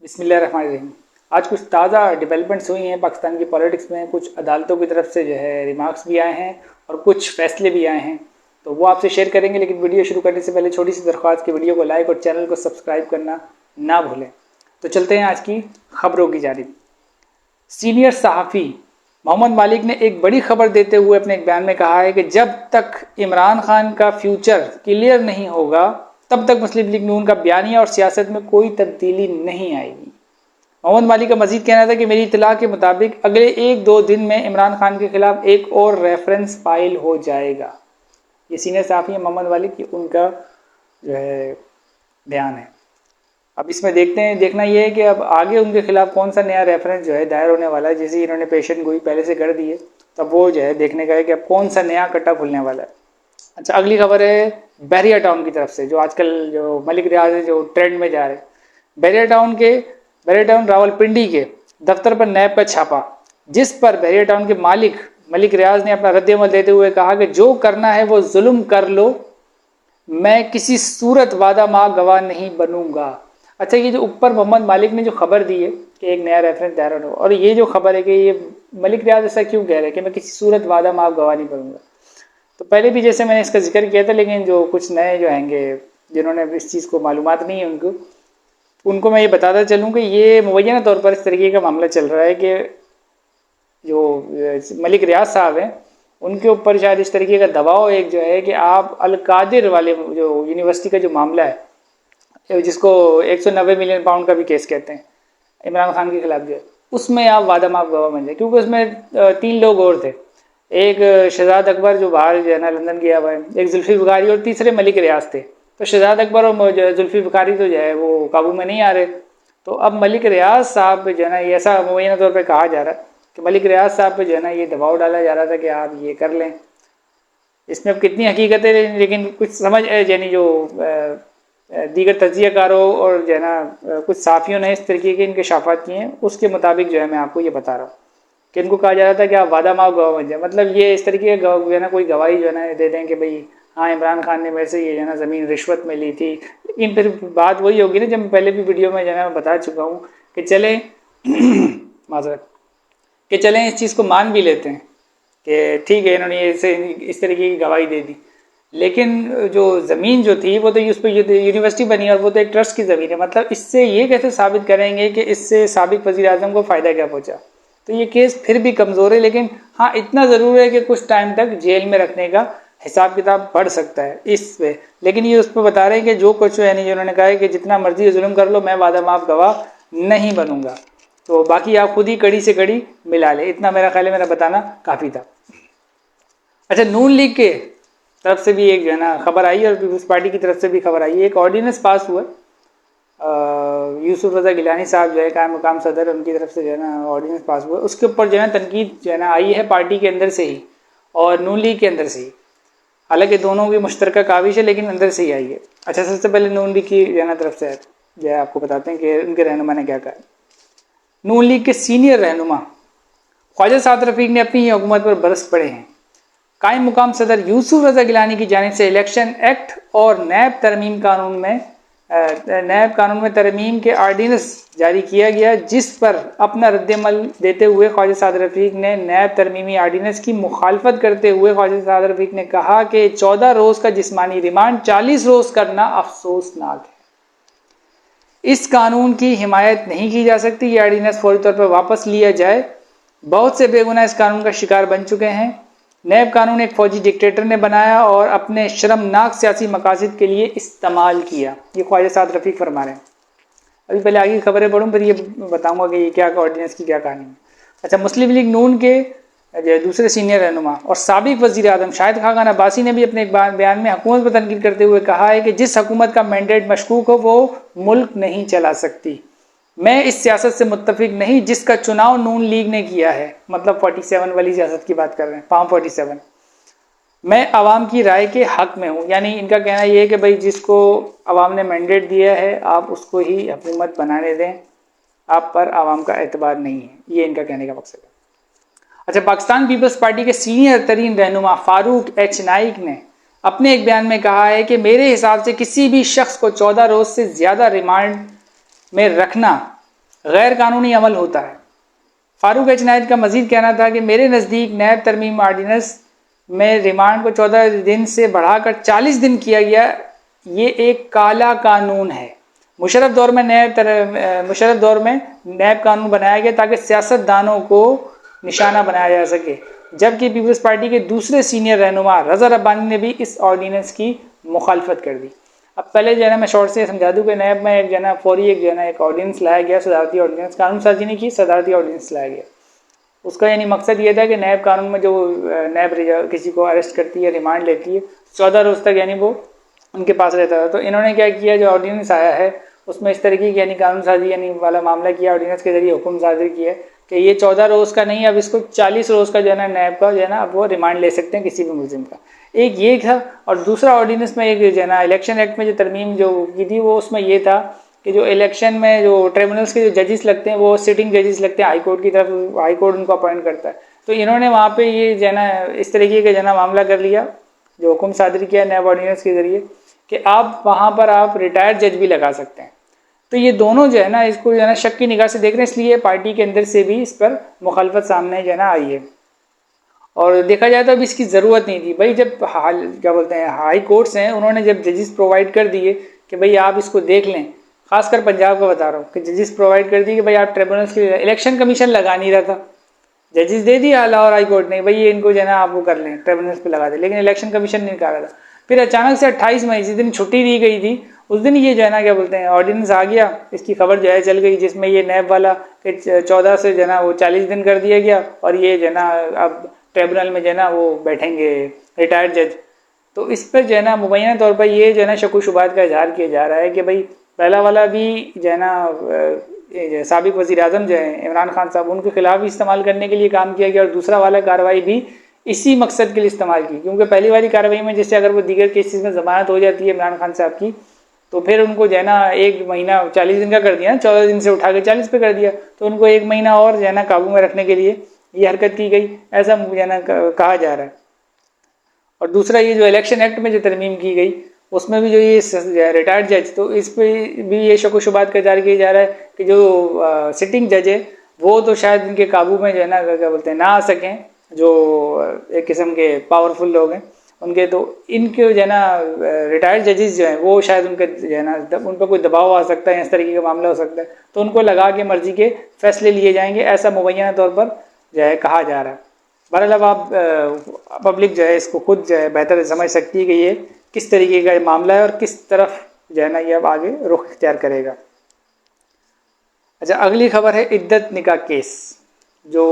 बिस्मिल्लाहिर्रहमानिर्रहीम। आज कुछ ताज़ा डेवलपमेंट्स हुई हैं पाकिस्तान की पॉलिटिक्स में। कुछ अदालतों की तरफ से रिमार्क्स भी आए हैं और कुछ फैसले भी आए हैं, तो वो आपसे शेयर करेंगे। लेकिन वीडियो शुरू करने से पहले छोटी सी दरख्वास्त की वीडियो को लाइक और चैनल को सब्सक्राइब करना ना भूलें। तो चलते हैं आज की खबरों की जानिब। सीनियर सहाफ़ी मोहम्मद मालिक ने एक बड़ी खबर देते हुए अपने एक बयान में कहा है कि जब तक इमरान खान का फ्यूचर क्लियर नहीं होगा तब तक मुस्लिम लीग नून का बयानिया और सियासत में कोई तब्दीली नहीं आएगी। मोहम्मद मालिक का मजीद कहना था कि मेरी इत्तला के मुताबिक अगले 1-2 दिन में इमरान खान के खिलाफ एक और रेफरेंस फाइल हो जाएगा। ये सीनियर सहाफ़ी है मोहम्मद मालिक की, उनका बयान है। अब इसमें देखना ये है कि अब आगे उनके खिलाफ कौन सा नया रेफरेंस दायर होने वाला है। जैसे इन्होंने पेशन गोई पहले से कर दी है, तब वो देखने का है कि अब कौन सा नया कट्टा खुलने वाला है। अच्छा, अगली खबर है बहरिया टाउन की तरफ से, जो आजकल जो मलिक रियाज है जो ट्रेंड में जा रहे हैं। बहरिया टाउन रावलपिंडी के दफ्तर पर नैब का छापा, जिस पर बहरिया टाउन के मालिक मलिक रियाज ने अपना रद्द-ए-अमल देते हुए कहा कि जो करना है वो जुल्म कर लो, मैं किसी सूरत वादा माँ गवाह नहीं बनूंगा। अच्छा, ये जो ऊपर मोहम्मद मालिक ने जो खबर दी है कि एक नया रेफरेंस दायर होने, और ये जो खबर है कि ये मलिक रियाज ऐसा क्यों कह रहे हैं कि मैं किसी सूरत वादा माँ गवाह नहीं बनूंगा, तो पहले भी जैसे मैंने इसका जिक्र किया था, लेकिन जो कुछ नए हैंगे जिन्होंने इस चीज़ को मालूमात नहीं है उनको मैं ये बताता चलूँ कि ये मुबैना तौर पर इस तरीके का मामला चल रहा है कि जो मलिक रियाज साहब हैं उनके ऊपर शायद इस तरीके का दबाव एक है कि आप अल-कादिर वाले जो यूनिवर्सिटी का जो मामला है, जिसको 190 मिलियन पाउंड का भी केस कहते हैं इमरान खान के खिलाफ, उसमें आप वादा माफ गवाह बन जाए। क्योंकि उसमें 3 लोग और थे, एक शहजाद अकबर जो बाहर लंदन गया हुआ है, एक जुल्फी बुखारी और तीसरे मलिक रियाज थे। तो शहजाद अकबर और जुल्फी बुखारी तो वो काबू में नहीं आ रहे। तो अब मलिक रियाज साहब पे ये ऐसा मुबैना तौर पे कहा जा रहा है कि मलिक रियाज साहब पे ये दबाव डाला जा रहा था कि आप ये कर लें। इसमें अब कितनी हकीकत है, लेकिन कुछ समझ जो दीगर तजियाकारों और कुछ साफ़ियों ने इस तरीके के इंकशाफात किए हैं, उसके मुताबिक मैं आपको ये बता रहा हूँ कि इनको कहा जा रहा था कि आप वादा माफ गवाह बन जाए। मतलब ये इस तरीके का कोई गवाही दे दें कि भाई हाँ, इमरान खान ने मेरे से ये ज़मीन रिश्वत में ली थी। लेकिन फिर बात वही होगी ना, जब मैं पहले भी वीडियो में मैं बता चुका हूँ कि चलें माजरत कि चलें इस चीज़ को मान भी लेते हैं कि ठीक है, इन्होंने इस तरीके की गवाही दे दी, लेकिन जो ज़मीन जो थी वो तो उस पर यूनिवर्सिटी बनी और वो तो एक ट्रस्ट की ज़मीन है। मतलब इससे ये कैसे साबित करेंगे कि इससे साबिक वज़ीर आज़म को फ़ायदा क्या पहुँचा। तो ये केस फिर भी कमज़ोर है, लेकिन हाँ इतना ज़रूर है कि कुछ टाइम तक जेल में रखने का हिसाब किताब बढ़ सकता है इस पे। लेकिन ये उस पर बता रहे हैं कि जो कुछ जिन्होंने कहा है कि जितना मर्जी जुल्म कर लो, मैं वादा माफ गवाह नहीं बनूंगा। तो बाकी आप खुद ही कड़ी से कड़ी मिला ले, इतना मेरा ख्याल है, मेरा बताना काफ़ी था। अच्छा, नून लीग के तरफ से भी एक खबर आई और पीपल्स पार्टी की तरफ से भी खबर आई है। एक ऑर्डिनेंस पास हुआ, यूसुफ रज़ा गिलानी साहब कायम मकाम सदर, उनकी तरफ से ऑर्डिनेंस पास हुआ। उसके ऊपर तनकीद आई है पार्टी के अंदर से ही और नून लीग के अंदर से ही। हालांकि दोनों की मुश्तरका काविश है, लेकिन अंदर से ही आई है। अच्छा, सबसे पहले नून लीग की तरफ से आपको बताते हैं कि उनके रहनुमा ने क्या कहा। नून लीग के सीनियर रहनुमा ख्वाजा साद रफीक ने अपनी हुकूमत पर बरस पड़े हैं। कायम मुकाम सदर यूसुफ रज़ा गिलानी की जानिब से इलेक्शन एक्ट और नैब कानून में तरमीम के आर्डिनेंस जारी किया गया, जिस पर अपना रद्द-ए-अमल देते हुए ख्वाजा साद रफीक ने नैब तरमीमी आर्डिनेंस की मुखालफत करते हुए ख्वाजा साद रफीक ने कहा कि 14 रोज़ का जिस्मानी रिमांड 40 रोज़ करना अफसोसनाक है। इस कानून की हिमायत नहीं की जा सकती। ये आर्डिनेंस फौरी तौर पर वापस लिया जाए। बहुत से बेगुनाह इस कानून का शिकार बन चुके हैं। नैब कानून एक फौजी डिक्टेटर ने बनाया और अपने शर्मनाक सियासी मकासद के लिए इस्तेमाल किया। ये ख्वाजा साद रफीक फरमा रहे हैं। अभी पहले आगे खबरें पढ़ूँ, फिर ये बताऊंगा कि ये क्या ऑर्डिनेंस की क्या कहानी है। अच्छा, मुस्लिम लीग नून के दूसरे सीनियर रहनुमा और साबिक वज़ीर आज़म शाहिद खान अब्बासी ने भी अपने एक बयान में हुकूमत पर तनकीद करते हुए कहा है कि जिस हुकूमत का मैंडेट मशकूक हो वो मुल्क नहीं चला सकती। मैं इस सियासत से मुत्तफिक नहीं जिसका चुनाव नून लीग ने किया है। मतलब 47 वाली सियासत की बात कर रहे हैं, फॉर्म 47। मैं आवाम की राय के हक में हूँ। यानी इनका कहना यह है कि भाई जिसको आवाम ने मैंडेट दिया है आप उसको ही हुकूमत बनाने दें, आप पर आवाम का एतबार नहीं है। ये इनका कहने का मकसद है। अच्छा, पाकिस्तान पीपल्स पार्टी के सीनियर तरीन रहनुमा फारूक एच नाइक ने अपने एक बयान में कहा है कि मेरे हिसाब से किसी भी शख्स को 14 रोज़ से ज़्यादा रिमांड में रखना गैर कानूनी अमल होता है। फारूक एच नायद का मजीद कहना था कि मेरे नज़दीक नैब तरमीम आर्डिनेंस में रिमांड को 14 दिन से बढ़ाकर 40 दिन किया गया, ये एक काला कानून है। मुशर्रफ दौर में नैब कानून बनाया गया ताकि सियासतदानों को निशाना बनाया जा सके, जबकि पीपल्स पार्टी के दूसरे सीनियर रहनुमा रज़ा रब्बानी ने भी इस ऑर्डिनेंस की मुखालफत कर दी। अब पहले जो है ना मैं शॉर्ट से समझा दूं कि नैब में एक जो है ना फौरी एक जो है ना एक ऑर्डिनेंस लाया गया, सदारती ऑर्डिनेंस, कानून साजी नहीं की, सदारती ऑर्डिनेंस लाया गया। उसका यानी मकसद ये था कि नैब कानून में जो नैब किसी को अरेस्ट करती है, रिमांड लेती है, 14 रोज़ तक यानी वो उनके पास रहता था। तो इन्होंने क्या किया, जो ऑर्डिनेंस आया है उसमें इस तरीके की यानी कानून साजी यानी वाला मामला किया, ऑर्डिनेंस के जरिए हुक्म साजिर किया कि ये 14 रोज़ का नहीं, अब इसको 40 रोज़ का जो है ना नैब का जो है ना अब वो रिमांड ले सकते हैं किसी भी मुलजिम का। एक ये था, और दूसरा ऑर्डिनेंस में एक जो है ना इलेक्शन एक्ट में जो तरमीम जो की थी वो उसमें ये था कि जो इलेक्शन में जो ट्रिब्यूनल्स के जो जजेस लगते हैं वो सिटिंग जजेस लगते हैं, हाई कोर्ट की तरफ, हाई कोर्ट उनको अपॉइंट करता है। तो इन्होंने वहाँ पे ये जो है ना इस तरीके का जो है ना मामला कर लिया, जो हुक्म सादर किया नैब ऑर्डिनेंस के जरिए कि आप वहाँ पर आप रिटायर्ड जज भी लगा सकते हैं। तो ये दोनों जो है ना इसको जो है ना शक की निगाह से देख रहे हैं, इसलिए पार्टी के अंदर से भी इस पर मुखालफत सामने जो है ना आई है। और देखा जाए तो अब इसकी ज़रूरत नहीं थी भाई, जब क्या बोलते हैं हाई कोर्ट्स हैं उन्होंने जब जजेस प्रोवाइड कर दिए कि भाई आप इसको देख लें, खासकर पंजाब का बता रहा हूँ कि जजेस प्रोवाइड कर दिए कि भाई आप ट्रिब्यूनल्स के, इलेक्शन कमीशन लगा नहीं रहा था, जजेस दे दिया लाहौर हाई कोर्ट ने भाई ये इनको जो है ना आप वो कर लें ट्रिब्यूनल्स पे लगा दे, लेकिन इलेक्शन कमीशन नहीं निकाला था। फिर अचानक से 28 मई जिस दिन छुट्टी दी गई थी उस दिन ये जो है ना क्या बोलते हैं ऑर्डिनेंस आ गया, इसकी खबर जो है चल गई, जिसमें ये नैब वाला 14 से जो है ना वो 40 दिन कर दिया गया, और ये जो है ना अब ट्रिब्यूनल में जो है ना वो बैठेंगे रिटायर्ड जज। तो इस पर जो है ना मुबैना तौर पर ये जो है ना शक शुबात का इजहार किया जा रहा है कि भाई पहला वाला भी जो है ना साबिक वज़ीर आज़म जो है इमरान खान साहब, उनके खिलाफ इस्तेमाल करने के लिए काम किया गया, और दूसरा वाला कार्रवाई भी इसी मकसद के लिए इस्तेमाल की, क्योंकि पहली वाली कार्रवाई में जैसे अगर वो दीगर केसेस में ज़मानत हो जाती है इमरान खान साहब की, तो फिर उनको जो है ना 1 महीना 40 दिन का कर दिया, 14 दिन से उठा के 40 पे कर दिया, तो उनको 1 महीना और जो है ना काबू में रखने के लिए ये हरकत की गई, ऐसा जो है ना कहा जा रहा है। और दूसरा ये जो इलेक्शन एक्ट में जो तरमीम की गई उसमें भी जो ये रिटायर्ड जज, तो इस पर भी ये शक शुबात का इज़हार किया जा रहा है कि जो सिटिंग जज है वो तो शायद इनके काबू में जो है ना क्या बोलते हैं ना आ सकें, जो एक किस्म के पावरफुल लोग हैं उनके, तो इनके जो है ना रिटायर्ड जजेस जो हैं वो शायद उनके जो है ना उन पर कोई दबाव आ सकता है, इस तरीके का मामला हो सकता है, तो उनको लगा के मर्जी के फैसले लिए जाएंगे, ऐसा मुबैना तौर पर जो है कहा जा रहा है। बहरहाल अब आप पब्लिक जो है इसको खुद जो है बेहतर समझ सकती है कि ये किस तरीके का मामला है और किस तरफ जो है ना ये अब आगे रुख इख्तियार करेगा। अच्छा, अगली खबर है इद्दत निकाह केस, जो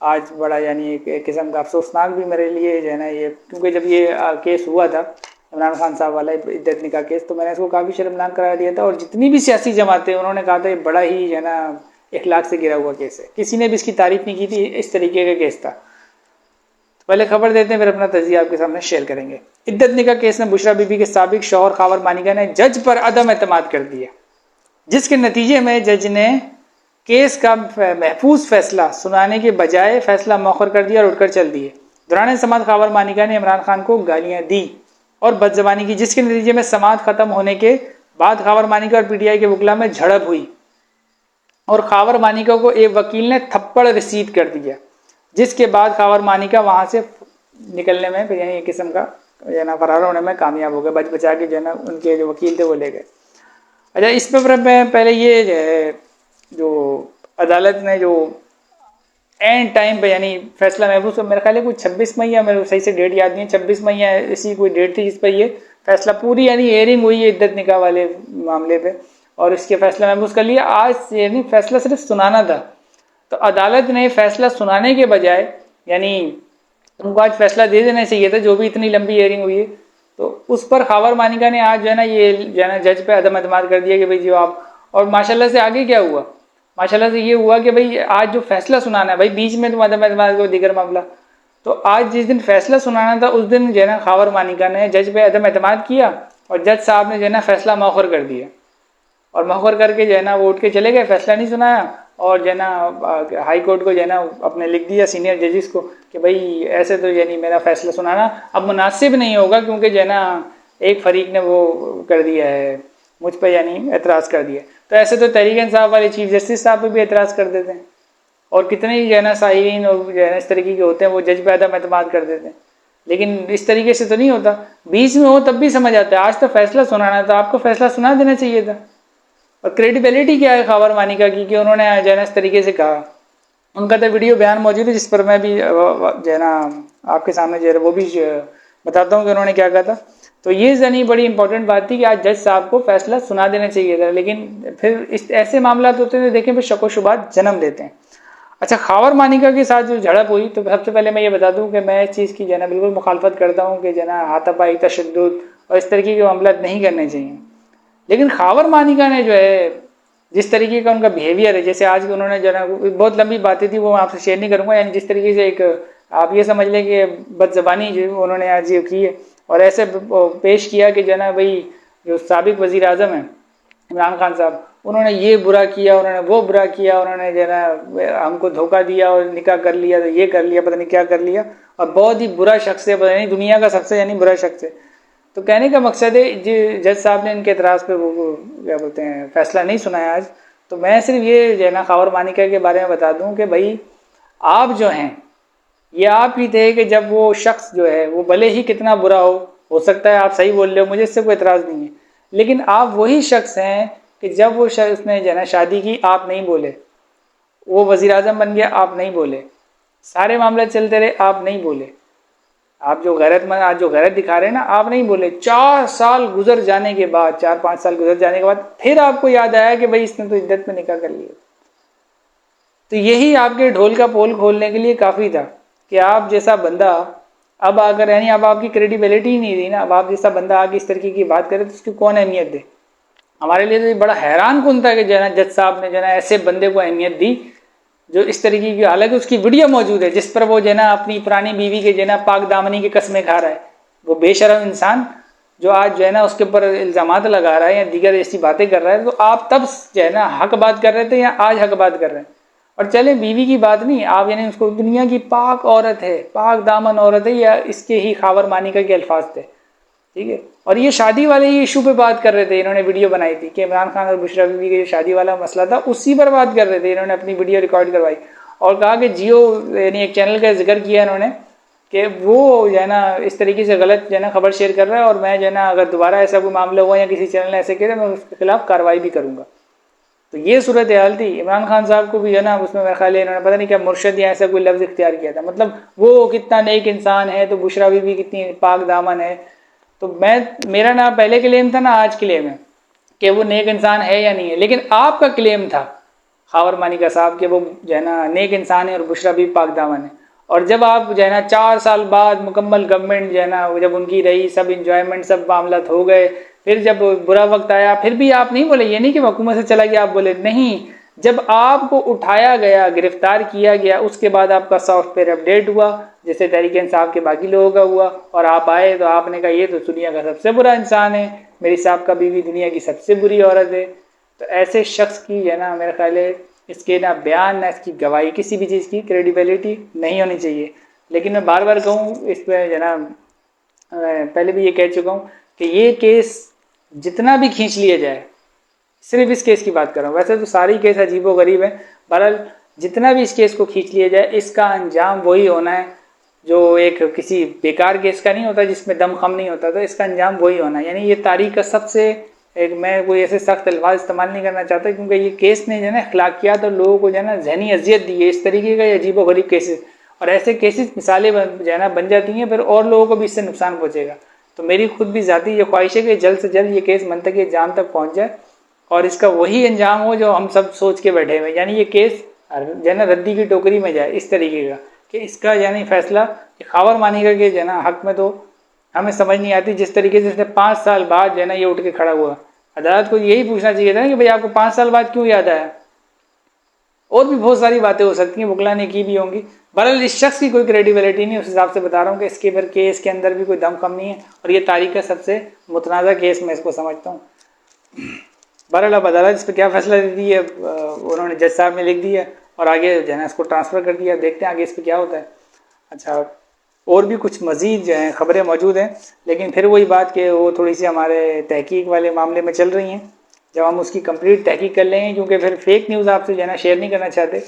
आज बड़ा यानी एक किस्म का अफसोसनाक भी मेरे लिए जो है ना ये, क्योंकि जब ये केस हुआ था इमरान खान साहब वाला इद्दत निकाह केस, तो मैंने इसको काफ़ी शर्मनाक करार दिया था, और जितनी भी सियासी जमातें उन्होंने कहा था ये बड़ा ही जो है ना इखलाक से गिरा हुआ केस है, किसी ने भी इसकी तारीफ नहीं की थी, इस तरीके का केस था। तो पहले खबर देते हैं फिर अपना तजिया आपके सामने शेयर करेंगे। इद्दत निकाह केस में बुशरा बीबी के साबिक शौहर खावर मानिका ने जज पर अदम एतमाद कर दिया, जिसके नतीजे में जज ने केस का महफूज फैसला सुनाने के बजाय फैसला मौखर कर दिया और उठकर चल दिए। दौरान समाअत खावर मानिका ने इमरान खान को गालियां दी और बदजबानी की, जिसके नतीजे में समाअत खत्म होने के बाद खावर मानिका और पीटीआई के वकीला में झड़प हुई और खावर मानिका को एक वकील ने थप्पड़ रसीद कर दिया, जिसके बाद खावर मानिका वहां से निकलने में यानी एक किस्म का जो है ना फरार होने में कामयाब हो गए, बच बचा के जो है ना उनके जो वकील थे वो ले गए। अच्छा, इस पर मैं पहले ये जो अदालत ने जो एंड टाइम पे यानी फैसला महफूज, मेरे ख्याल है कुछ 26 मई या मेरे सही से डेट याद नहीं है, 26 मई या ऐसी कोई डेट थी जिस पर ये फैसला पूरी यानी हेयरिंग हुई है इद्दत निकाह वाले मामले पे, और इसके फैसला महफूज कर लिया। आज यानी फैसला सिर्फ सुनाना था, तो अदालत ने फैसला सुनाने के बजाय यानी उनको आज फैसला दे देना चाहिए था, जो भी इतनी लंबी हेयरिंग हुई है, तो उस पर खावर मानिका ने आज जो है ना ये जो है ना जज पे अदम एतमाद कर दिया कि भाई जो आप, और माशाल्लाह से आगे क्या हुआ, माशाल्लाह से ये हुआ कि भाई आज जो फैसला सुनाना है, भाई बीच में तुम अदम एतमाद को दीगर मामला, तो आज जिस दिन फैसला सुनाना था उस दिन जो है ना खावर मानिका ने जज पे अदम एतमाद किया और जज साहब ने जो है ना फैसला मौखर कर दिया, और मौखर करके जो है ना वो उठ के चले गए, फैसला नहीं सुनाया, और जो है ना हाई कोर्ट को जो है ना अपने लिख दिया सीनियर जजेस को कि भाई ऐसे तो यानी मेरा फैसला सुनाना अब मुनासिब नहीं होगा, क्योंकि जो है ना एक फरीक ने वो कर दिया है मुझ पर यानी एतराज़ कर दिया। तो ऐसे तो तहरीक इंसाफ वाले चीफ जस्टिस साहब पे भी एतराज़ कर देते हैं, और कितने ही जो है ना साहिरीन और जो है ना इस तरीके के होते हैं वो जज पे आदम एतमाद कर देते हैं। लेकिन इस तरीके से तो नहीं होता, बीच में हो तब भी समझ आता है। आज तो फैसला सुनाना था, आपको फैसला सुना देना चाहिए था। और क्रेडिबिलिटी क्या है खबर मानिका की कि उन्होंने जो है ना इस तरीके से कहा। उनका तो वीडियो बयान मौजूद है जिस पर मैं भी जो है ना आपके सामने जो है वो भी बताता हूँ कि उन्होंने क्या कहा था। तो ये जानी बड़ी इंपॉर्टेंट बात थी कि आज जज साहब को फैसला सुना देना चाहिए था, लेकिन फिर इस ऐसे मामला होते हैं देखें फिर शक व शुबात जन्म लेते हैं। अच्छा, खावर मानिका के साथ जो झड़प हुई, तो सबसे पहले मैं ये बता दूं कि मैं इस चीज़ की जो है ना बिल्कुल मुखालफत करता हूँ कि जो है ना हाथापाई, तशद्दुद और इस तरीके के मामला नहीं करने चाहिए। लेकिन खावर मानिका ने जो है जिस तरीके का उनका बिहेवियर है, जैसे आज उन्होंने जो है ना बहुत लंबी बातें थी वो मैं आपसे शेयर नहीं करूँगा, यानी जिस तरीके से एक आप ये समझ लें कि बदज़बानी जो उन्होंने आज ये की है और ऐसे पेश किया कि जो है ना भाई जो साबिक वज़ीर आज़म है इमरान खान साहब, उन्होंने ये बुरा किया, उन्होंने वो बुरा किया, उन्होंने जो है ना हमको धोखा दिया और निकाह कर लिया, तो ये कर लिया, पता नहीं क्या कर लिया, और बहुत ही बुरा शख्स है, पता नहीं दुनिया का सबसे यानी बुरा शख्स है। तो कहने का मकसद है जज साहब ने इनके एतराज़ पे वो क्या बोलते हैं फैसला नहीं सुनाया आज। तो मैं सिर्फ ये जो है ना खावर मानिका के बारे में बता दूं कि भाई आप जो हैं ये आप ही थे कि जब वो शख्स जो है वो भले ही कितना बुरा हो सकता है आप सही बोल रहे हो, मुझे इससे कोई एतराज़ नहीं है, लेकिन आप वही शख्स हैं कि जब वो उसने जो है ना शादी की आप नहीं बोले, वो वज़ीर आज़म बन गया आप नहीं बोले, सारे मामले चलते रहे आप नहीं बोले, आप जो गैरतमंद आज जो गैरत दिखा रहे हैं ना आप नहीं बोले। 4 साल गुजर जाने के बाद, 4-5 साल गुजर जाने के बाद फिर आपको याद आया कि भाई इसने तो इद्दत में निकाह कर लिया। तो यही आपके ढोल का पोल खोलने के लिए काफ़ी था कि आप जैसा बंदा अब आकर, यानी अब आपकी क्रेडिबिलिटी ही नहीं रही ना, अब आप जैसा बंदा आगे इस तरीके की बात करे तो उसकी कौन अहमियत दे। हमारे लिए तो ये बड़ा हैरान कन था कि जो है ना जज साहब ने जो है ना ऐसे बंदे को अहमियत दी जो इस तरीके की, हालांकि उसकी वीडियो मौजूद है जिस पर वो जो है ना अपनी पुरानी बीवी के जो है ना पाक दामनी की कस्में खा रहा है, वो बेशरम इंसान जो आज जो है ना उसके ऊपर इल्ज़ामात लगा रहा है या दीगर ऐसी बातें कर रहा है। तो आप तब जो है ना हक बात कर रहे थे या आज हक बात कर रहे हैं। और चले बीवी की बात नहीं, आप यानी उसको दुनिया की पाक औरत है, पाक दामन औरत है, या इसके ही खावर मानिका के अल्फाज थे, ठीक है। और ये शादी वाले ही इशू पे बात कर रहे थे, इन्होंने वीडियो बनाई थी कि इमरान खान और बुशरा बीवी के जो शादी वाला मसला था उसी पर बात कर रहे थे। इन्होंने अपनी वीडियो रिकॉर्ड करवाई और कहा कि जियो यानी एक चैनल का जिक्र किया इन्होंने कि वो जो है ना इस तरीके से गलत जो है ना खबर शेयर कर रहा है, और मैं जो है ना अगर दोबारा ऐसा कोई मामला हुआ या किसी चैनल ने ऐसे किया मैं उसके खिलाफ कार्रवाई भी करूँगा। तो ये सूरत हाल थी। इमरान खान साहब को भी जो है ना उसमें मेरा ख्याल है इन्होंने पता नहीं क्या मुर्शद या ऐसा कोई लफ्ज़ इख्तियार किया था, मतलब वो कितना नेक इंसान है तो बुशरा बीवी कितनी पाक दामन है। तो मेरा ना पहले क्लेम था ना आज क्लेम है कि वो नेक इंसान है या नहीं है, लेकिन आपका क्लेम था खावर मानिका साहब के वो जो है ना नेक इंसान है और बुशरा भी पाक दामन है। और जब आप जो है ना 4 साल बाद मुकम्मल गवर्नमेंट जो है ना जब उनकी रही, सब इंजॉयमेंट सब मामला हो गए, फिर जब बुरा वक्त आया फिर भी आप नहीं बोले, ये नहीं कि हुकूमत से चला गया आप बोले, नहीं, जब आपको उठाया गया गिरफ्तार किया गया उसके बाद आपका सॉफ्टवेयर अपडेट हुआ जैसे तहरीक इंसाफ के बाकी लोगों का हुआ, और आप आए तो आपने कहा ये तो दुनिया का सबसे बुरा इंसान है, मेरी साहब का बीवी दुनिया की सबसे बुरी औरत है। तो ऐसे शख्स की है ना मेरा ख्याल है इसके ना बयान ना इसकी गवाही किसी भी चीज़ की क्रेडिबिलिटी नहीं होनी चाहिए। लेकिन मैं बार बार कहूँ इस पर जो ना पहले भी ये कह चुका हूँ कि ये केस जितना भी खींच लिया जाए, सिर्फ इस केस की बात कर रहा हूँ, वैसे तो सारी केस अजीबो गरीब है, बहरहाल जितना भी इस केस को खींच लिया जाए इसका अंजाम वही होना है जो एक किसी बेकार केस का नहीं होता जिसमें दम खम नहीं होता, तो इसका अंजाम वही होना है। यानी ये तारीख का सबसे एक, मैं कोई ऐसे सख्त अल्फाज इस्तेमाल नहीं करना चाहता क्योंकि ये केस ने जो है ना अखलाकियात और लोगों को जो है ना जहनी अजियत दी है, इस तरीके का अजीबो गरीब केसेस, और ऐसे केसेस मिसालें जो है ना बन जाती हैं फिर और लोगों को भी इससे नुकसान पहुँचेगा। तो मेरी खुद भी ज़ाती ये ख्वाहिश है कि जल्द से जल्द ये केस मंतकी अंजाम तक पहुँच जाए और इसका वही अंजाम हो जो हम सब सोच के बैठे हुए, यानी ये केस जो है ना रद्दी की टोकरी में जाए इस तरीके का कि इसका यानी फैसला खावर मानिका के जो है ना हक में तो हमें समझ नहीं आती जिस तरीके से इसने 5 साल बाद जो है ना ये उठ के खड़ा हुआ। अदालत को यही पूछना चाहिए था ना कि भाई आपको 5 साल बाद क्यों याद आया। और भी बहुत सारी बातें हो सकती हैं, बुकला ने की भी होंगी, बहरहाल इस शख्स की कोई क्रेडिबिलिटी नहीं, उस हिसाब से बता रहा हूँ कि इसके पर केस के अंदर भी कोई दम कम नहीं है और ये तारीख का सबसे मुतनाज़ा केस मैं इसको समझता हूँ। बहरहाल अब अदालत इस पर क्या फैसला देती है, उन्होंने जज साहब ने लिख दिया और आगे जो है ना इसको ट्रांसफ़र कर दिया, देखते हैं आगे इस पर क्या होता है। अच्छा, और भी कुछ मज़ीद जो हैं ख़बरें मौजूद हैं, लेकिन फिर वही बात कि वो थोड़ी सी हमारे तहकीक वाले मामले में चल रही हैं, जब हम उसकी कंप्लीट तहकीक कर लेंगे, क्योंकि फिर फेक न्यूज़ आपसे जो है ना शेयर नहीं करना चाहते।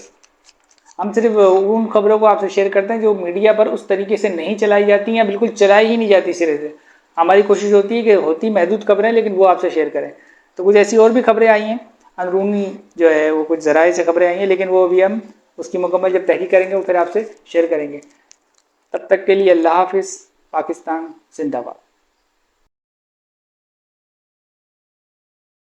हम सिर्फ उन खबरों को आपसे शेयर करते हैं जो मीडिया पर उस तरीके से नहीं चलाई जाती हैं या बिल्कुल चलाई ही नहीं जाती सिरे से। हमारी कोशिश होती है कि होती महदूद खबरें लेकिन वो आपसे शेयर करें। तो कुछ ऐसी और भी खबरें आई हैं अंदरूनी जो है वो कुछ ज़राए से खबरें आई हैं, लेकिन वो अभी हम उसकी मुकम्मल जब तहकीक करेंगे वो फिर आपसे शेयर करेंगे। तब तक के लिए अल्लाह हाफिज़। पाकिस्तान जिंदाबाद।